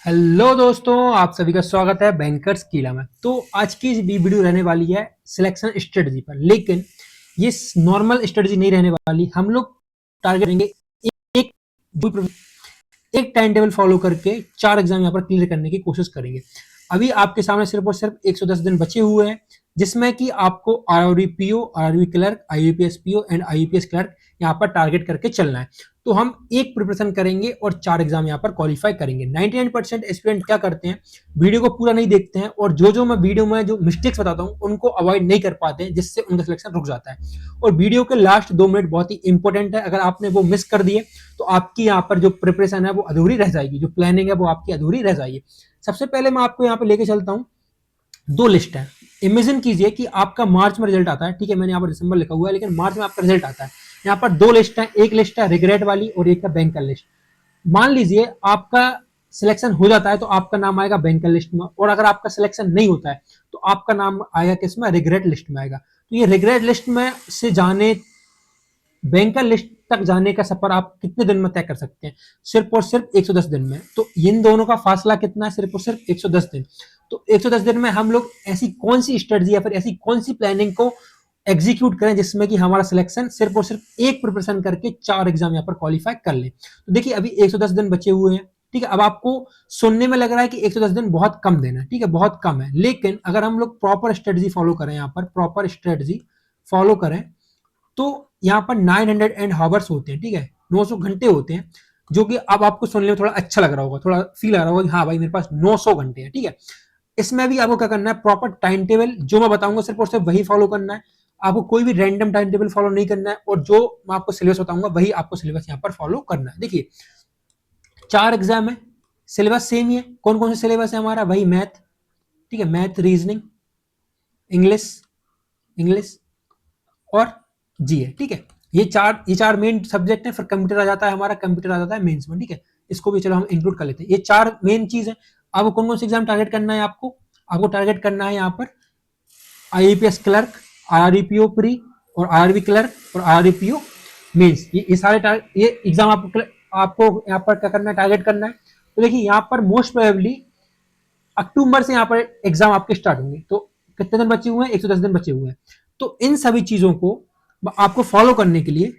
Hello दोस्तों, आप सभी का स्वागत है बैंकर्स कीला में। तो आज की वीडियो रहने वाली है सिलेक्शन स्ट्रेटजी पर, लेकिन ये नॉर्मल स्ट्रेटजी नहीं रहने वाली। हम लोग टारगेट करेंगे एक एक टाइम टेबल फॉलो करके 4 एग्जाम यहाँ पर क्लियर करने की कोशिश करेंगे। अभी आपके सामने सिर्फ और सिर्फ 110 दिन बचे हुए हैं, जिसमें कि आपको RRB PO, RRB clerk, IUPS PO and IUPS clerk यहाँ पर टारगेट करके चलना है। तो हम एक प्रिपरेशन करेंगे और 4 एग्जाम यहाँ पर क्वालिफाई करेंगे। 99% स्टूडेंट क्या करते हैं, वीडियो को पूरा नहीं देखते हैं और जो मैं वीडियो में जो मिस्टेक्स बताता हूँ उनको अवॉइड नहीं कर पाते हैं, जिससे उनका सिलेक्शन रुक जाता है। और वीडियो के लास्ट 2 मिनट बहुत ही इंपॉर्टेंट है। अगर आपने वो मिस कर दिए तो आपकी यहाँ पर जो प्रिपरेशन है वो अधूरी रह जाएगी, जो प्लानिंग है वो आपकी अधूरी रह जाएगी। सबसे पहले मैं आपको यहाँ पे लेके चलता हूँ, 2 लिस्ट है। इमेजिन कीजिए कि आपका मार्च में रिजल्ट आता है, ठीक है, मैंने यहाँ पर दिसंबर लिखा हुआ है लेकिन मार्च में आपका रिजल्ट आता है। यहाँ पर 2 लिस्ट है, एक लिस्ट है रिग्रेट वाली और एक है बैंकर लिस्ट। मान लीजिए आपका सिलेक्शन हो जाता है तो आपका नाम आएगा बैंकर लिस्ट में, और अगर आपका सिलेक्शन नहीं होता है तो आपका नाम आएगा किसमें, रिग्रेट लिस्ट में आएगा। तो ये रिग्रेट लिस्ट में से जाने बैंकर लिस्ट तक जाने का सफर आप कितने दिन में तय कर सकते हैं, सिर्फ और सिर्फ 110 दिन में। तो इन दोनों का फासला कितना है, सिर्फ और सिर्फ 110 दिन। तो 110 दिन में हम लोग ऐसी कौन सी स्ट्रेटजी या फिर ऐसी कौन सी प्लानिंग को एग्जीक्यूट करें जिसमें कि हमारा सिलेक्शन सिर्फ और सिर्फ एक प्रिपरेशन करके 4 एग्जाम यहाँ पर क्वालिफाई कर ले। तो देखिए अभी 110 दिन बचे हुए हैं, ठीक है। अब आपको सुनने में लग रहा है कि 110 दिन बहुत कम दिन है, ठीक है, बहुत कम है, लेकिन अगर हम लोग प्रॉपर स्ट्रेटजी फॉलो करें, यहाँ पर प्रॉपर स्ट्रेटजी फॉलो करें तो यहाँ पर 900 एंड हावर्स होते हैं, ठीक है, 900 घंटे होते हैं। जो कि अब आपको सुनने में थोड़ा अच्छा लग रहा होगा, थोड़ा फील आ रहा होगा कि हाँ भाई मेरे पास 900 घंटे हैं, ठीक है। इसमें भी आपको क्या करना है, प्रॉपर टाइम टेबल जो मैं बताऊंगा सिर्फ और सिर्फ वही फॉलो करना है। आपको कोई भी रैंडम टाइम टेबल फॉलो नहीं करना है, और जो मैं आपको सिलेबस बताऊंगा वही आपको सिलेबस यहाँ पर फॉलो करना है। देखिए 4 एग्जाम है, सिलेबस सेम ही है। कौन कौन से सिलेबस है हमारा, वही मैथ, ठीक है, मैथ, रीजनिंग, इंग्लिश, इंग्लिश और जी है, ठीक है। ये चार मेन सब्जेक्ट है। फिर कंप्यूटर आ जाता है हमारा, कंप्यूटर आ जाता है मेंस में, ठीक है। इसको भी चलो हम इंक्लूड कर लेते हैं। ये 4 मेन चीज है। अब कौन कौन से एग्जाम टारगेट करना है आपको, आपको टारगेट करना है यहाँ पर आईपीएस क्लर्क, आरआरबीपीओ प्री और आरआरबी क्लर्क और आरआरबीपीओ मेंस। ये सारे ये एग्जाम आपको यहाँ पर क्या करना है, टारगेट करना है। तो देखिए यहाँ पर मोस्ट प्रोबेबली अक्टूबर से यहाँ पर एग्जाम आपके स्टार्ट होंगे। तो कितने दिन बचे हुए हैं, 110 दिन बचे हुए हैं। तो इन सभी चीजों को आपको फॉलो करने के लिए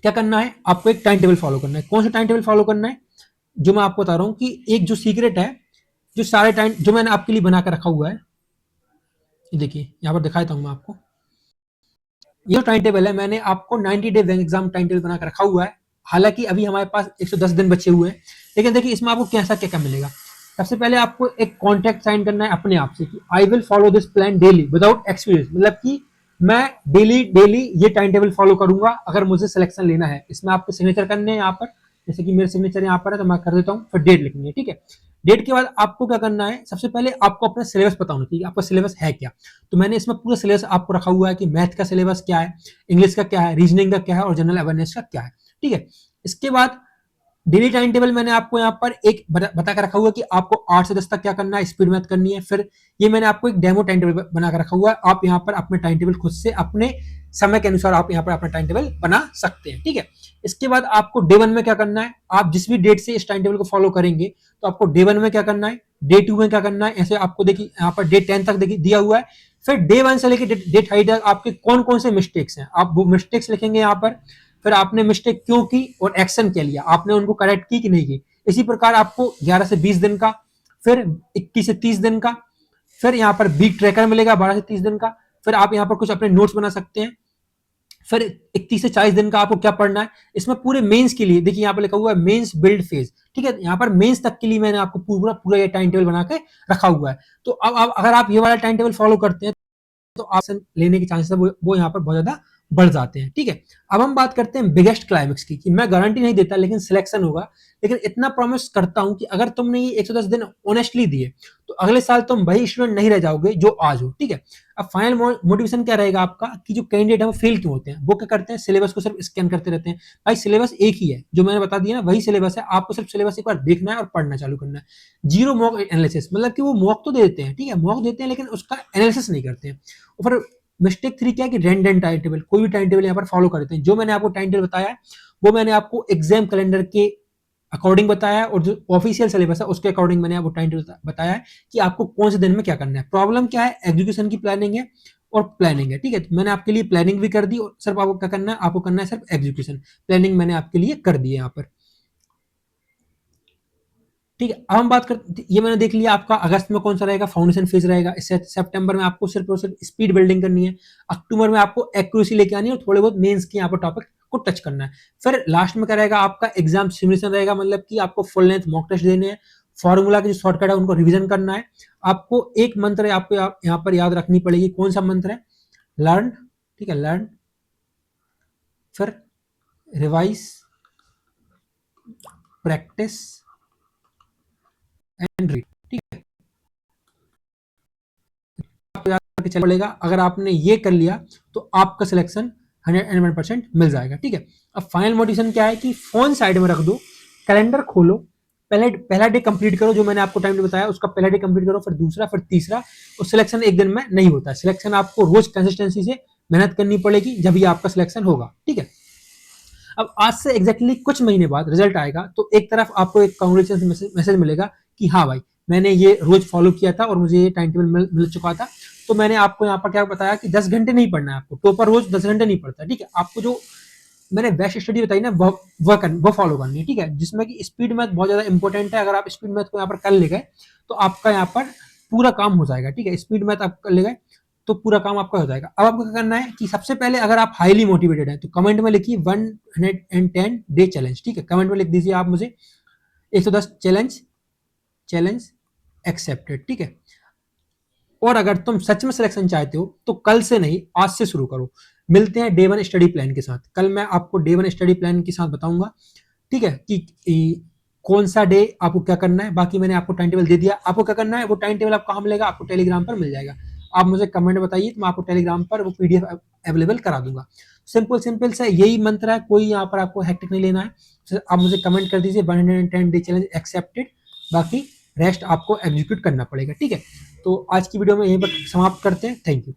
क्या करना है, आपको एक टाइम टेबल फॉलो करना है। कौन सा टाइम टेबल फॉलो करना है, जो मैं आपको बता रहा हूं कि एक जो सीक्रेट है, जो सारे टाइम जो मैंने आपके लिए बना कर रखा हुआ है, ये देखिए यहां पर दिखा देता हूं मैं आपको। ये टाइम टेबल है, मैंने आपको 90 day bank exam time table बना कर रखा हुआ है। हालांकि अभी हमारे पास 110 दिन बचे हुए हैं, लेकिन देखिए इसमें आपको कैसा क्या क्या मिलेगा। सबसे पहले आपको एक कॉन्ट्रैक्ट साइन करना है अपने आप से कि I will follow this plan daily without experience, मतलब कि मैं डेली डेली ये टाइम टेबल फॉलो करूंगा अगर मुझे सिलेक्शन लेना है। इसमें आपको सिग्नेचर करने हैं यहाँ पर, जैसे कि मेरे सिग्नेचर यहाँ पर है तो मैं कर देता हूँ, फिर डेट लिखनी है, ठीक है। डेट के बाद आपको क्या करना है, सबसे पहले आपको अपना सिलेबस पता होना चाहिए, आपका सिलेबस है क्या। तो मैंने इसमें पूरा सिलेबस आपको रखा हुआ है कि मैथ का सिलेबस क्या है, इंग्लिश का क्या है, रीजनिंग का क्या है और जनरल अवेयरनेस का क्या है, ठीक है। इसके बाद डेली टाइम टेबल मैंने आपको यहाँ पर एक बता कर रखा हुआ है कि आपको 8 से 10 तक क्या करना है, स्पीड मैथ करनी है। फिर ये मैंने आपको एक डेमो टाइम टेबल बना कर रखा हुआ है। आप यहाँ पर अपने टाइम टेबल खुद से अपने समय के अनुसार आप यहाँ पर अपना टाइम टेबल बना सकते हैं, ठीक है। इसके बाद आपको डे 1 में क्या करना है, आप जिस भी डेट से इस टाइम टेबल को फॉलो करेंगे तो आपको डे 1 में क्या करना है, डे 2 में क्या करना है, ऐसे आपको देखिए यहाँ पर डे 10 तक दिया हुआ है। फिर डे 1 से लेकर डे 30 तक आपके कौन कौन से मिस्टेक्स हैं, आप वो मिस्टेक्स लिखेंगे यहाँ पर। फिर आपने मिस्टेक क्यों की और एक्शन क्या लिया, आपने उनको करेक्ट की कि नहीं की। इसी प्रकार आपको 11 से 20 दिन का, फिर 21 से 30 दिन का, फिर यहाँ पर वीक ट्रैकर मिलेगा 12 से 30 दिन का। फिर आप यहाँ पर कुछ अपने नोट्स बना सकते हैं। फिर 31 से 40 दिन का आपको क्या पढ़ना है, इसमें पूरे मेंस के लिए देखिए यहाँ पर लिखा हुआ है मेंस बिल्ड फेज, ठीक है। यहाँ पर मेंस तक के लिए मैंने आपको पूरा पूरा ये टाइम टेबल बना के रखा हुआ है। तो अब अगर आप ये वाला टाइम टेबल फॉलो करते हैं तो ऑप्शन लेने के चांसेस वो यहाँ पर बहुत ज्यादा बढ़ जाते हैं, ठीक है। अब हम बात करते हैं बिगेस्ट क्लाइमेक्स की, कि मैं गारंटी नहीं देता लेकिन सिलेक्शन होगा, लेकिन इतना प्रॉमिस करता हूं कि अगर तुमने ये 110 दिन ऑनेस्टली दिए तो अगले साल तुम वही स्टूडेंट नहीं रह जाओगे जो आज हो, ठीक है। अब फाइनल मोटिवेशन क्या रहेगा आपका, कि जो कैंडिडेट है वो फेल क्यों होते हैं, वो क्या करते हैं, सिलेबस को सिर्फ स्कैन करते रहते हैं। भाई सिलेबस एक ही है, जो मैंने बता दिया ना वही सिलेबस है, आपको सिर्फ सिलेबस एक बार देखना है और पढ़ना चालू करना है। जीरो मॉक एनालिसिस, मतलब कि वो मॉक तो देते हैं, ठीक है, मॉक देते हैं लेकिन उसका एनालिसिस नहीं करते हैं। और फिर मिस्टेक 3 क्या है कि रैंडम टाइम टेबल, कोई भी टाइम टेबल यहाँ पर फॉलो करते हैं। जो मैंने आपको टाइम टेबल बताया वो मैंने आपको एग्जाम कैलेंडर के अकॉर्डिंग बताया है और जो ऑफिशियल सिलेबस है उसके अकॉर्डिंग मैंने वो टाइम टेबल बताया है कि आपको कौन से दिन में क्या करना है। प्रॉब्लम क्या है, एग्जीक्यूशन की प्लानिंग है और प्लानिंग है, ठीक है। तो मैंने आपके लिए प्लानिंग भी कर दी और सिर्फ आपको क्या करना है, आपको करना है सिर्फ एग्जीक्यूशन। प्लानिंग मैंने आपके लिए कर दी है यहाँ पर, ठीक है। अब हम बात करते, ये मैंने देख लिया आपका अगस्त में कौन सा रहेगा, फाउंडेशन फेज रहेगा। इससे सितंबर में आपको सिर्फ और सिर्फ स्पीड बिल्डिंग करनी है। अक्टूबर में आपको एक्यूरेसी लेके आनी है और थोड़े बहुत मेंस के यहाँ पर टॉपिक को टच करना है। फिर लास्ट में क्या रहेगा, आपका एग्जाम सिमुलेशन रहेगा, मतलब कि आपको फुल लेंथ मॉक टेस्ट देने हैं। फॉर्मूला के जो शॉर्टकट है उनको रिवीजन करना है। आपको एक मंत्र आपको यहाँ पर याद रखनी पड़ेगी, कौन सा मंत्र है, लर्न, ठीक है, लर्न, फिर रिवाइज, प्रैक्टिस एंड रीड, ठीक है। आपको याद करके चलना पड़ेगा। अगर आपने ये कर लिया तो आपका सिलेक्शन 101% मिल जाएगा, ठीक है। अब फाइनल मोटिवेशन क्या है कि फोन साइड में रख दो, कैलेंडर खोलो, पहला डे कंप्लीट करो, जो मैंने आपको टाइम बताया उसका पहला डे कंप्लीट करो, फिर दूसरा, फिर तीसरा। और सिलेक्शन एक दिन में नहीं होता है, सिलेक्शन आपको रोज कंसिस्टेंसी से मेहनत करनी पड़ेगी, जब ये आपका सिलेक्शन होगा, ठीक है। अब आज से एग्जैक्टली कुछ महीने बाद रिजल्ट आएगा तो एक तरफ आपको एक कांग्रेचुलेशन मैसेज मिलेगा कि हाँ भाई मैंने ये रोज फॉलो किया था और मुझे ये टाइम टेबल मिल चुका था। तो मैंने आपको यहाँ पर क्या बताया कि 10 घंटे नहीं पढ़ना है आपको, टॉपर रोज 10 घंटे नहीं पढ़ता, ठीक है। आपको जो मैंने बेस्ट स्टडी बताई ना वो फॉलो करनी है, ठीक है। जिसमें कि स्पीड मैथ बहुत ज्यादा इंपॉर्टेंट है। अगर आप स्पीड मैथ को यहाँ पर कर ले गए तो आपका यहाँ पर पूरा काम हो जाएगा, ठीक है। स्पीड मैथ आप कर ले गए तो पूरा काम आपका हो जाएगा। अब आपको क्या करना है कि सबसे पहले अगर आप हाईली मोटिवेटेड हैं तो कमेंट में लिखिए 110 डे चैलेंज, ठीक है। कमेंट में लिख दीजिए आप मुझे 110 चैलेंज एक्सेप्टेड, ठीक है। और अगर तुम सच में सिलेक्शन चाहते हो तो कल से नहीं, आज से शुरू करो। मिलते हैं डे 1 स्टडी प्लान के साथ। कल मैं आपको डे 1 स्टडी प्लान के साथ बताऊंगा, ठीक है, कि कौन सा डे आपको क्या करना है। बाकी मैंने आपको टाइम टेबल दे दिया, आपको क्या करना है वो टाइम टेबल आपको कहाँ मिलेगा, आपको टेलीग्राम पर मिल जाएगा। आप मुझे कमेंट बताइए तो मैं आपको टेलीग्राम पर वो पीडीएफ अवेलेबल करा दूंगा। सिंपल सिंपल से यही मंत्र है, कोई यहाँ पर आपको हैक्टिक नहीं लेना है। आप मुझे कमेंट कर दीजिए 110 डे चैलेंज एक्सेप्टेड, बाकी रेस्ट आपको एग्जीक्यूट करना पड़ेगा, ठीक है। तो आज की वीडियो में यहीं पर समाप्त करते हैं। Thank you.